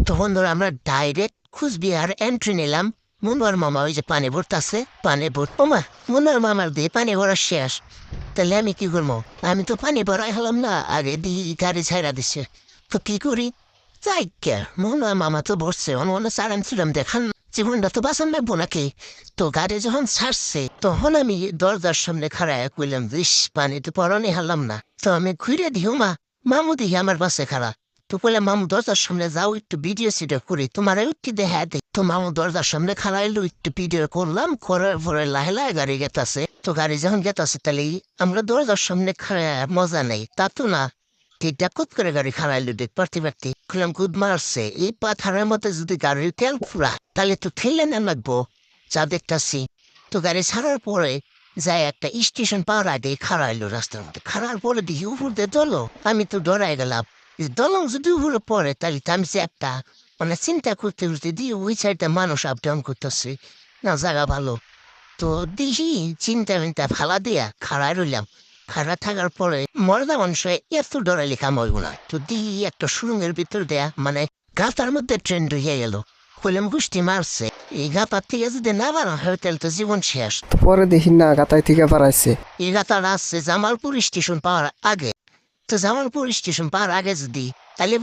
তখন ধর আমরা ডাইরেক্ট কুচবিহার এন্ট্রি নিলাম। মুন্নার মামা ওই যে পানি ভরতাছে, পানি ভর ওমা মুন্নার মামার দিয়ে পানি ভরা শেষ। তাহলে আমি কি করবো? আমি তো পানি ভরাই হলাম না, আগে দিয়ে গাড়ি ছাইড়া দিচ্ছে। তো কি করি? যাই কে, মুন্নার মামা তো বসছে অন্য চালান ছিলাম দেখান, জীবনটা তো বাঁচান লাগবো নাকি। তো গাড়ি যখন ছাড়ছে তখন আমি দরজার সামনে খাড়ায় কইলাম, ইস পানি তো পরনে হারলাম না। তো আমি ঘুরে দিও মামু দিকে আমার পাশে খাড়া। তো বলে মামু দরজার সামনে যাও একটু ভিডিও সিডিও করি, তোমার একটু দেখা দেয়। তো মামু দরজার সামনে খাড়াইলো, একটু ভিডিও করলাম, করার পরে লাহে লাহে গাড়ি গেতাছে। তো গাড়ি যখন গেতাছে তাহলে আমরা দরজার সামনে খাড়ায় মজা নেই তা তো না। ঠিকঠাক কত করে গাড়ি খাড়াইলো দেখ পারতে পারতে খুললাম গুদ মারছে। এই পাথারের মধ্যে যদি গাড়ির তেল ফুরা তাহলে তো ঠেলে না লাগবো, যা দেখতাছি। তো গাড়ি ছাড়ার পরে যাই একটা স্টেশন পাওয়ার আগে খাড়াইলো রাস্তার মধ্যে, খাড়ার পরে দেখি উপর দিয়ে দলো। আমি তো ডরাই গেলাম, দলং যদি উপরে পড়ে তাহলে তো আমি যে একটা মানে চিন্তা করতে করতে দিয়ে ওই সাইডটা মানুষ আপ ডাউন করতেছে না, জায়গা ভালো। তো দেখি চিন্তা মিন্তা ফালা দিয়া খাড়ায় রইলাম। খাড়া থাকার পরে মরদা মানুষ এত ডরাইলে কাম হইব না। তো দেখি একটা সুরঙ্গের ভিতর দেয়া মানে গাতার মধ্যে ট্রেন ঢুকিয়ে গেল। কইলাম গুষ্টি মারছে, এই গাতার থেকে যদি না বাড়া হয় তাহলে তো জীবন শেষ। পরে দেখি না গাতায় থেকে পারাইছে। এই গাতার আসছে জামালপুর স্টেশন পাওয়ার আগে। তো জামালপুর স্টেশন পাওয়ার আগে যদি তাহলে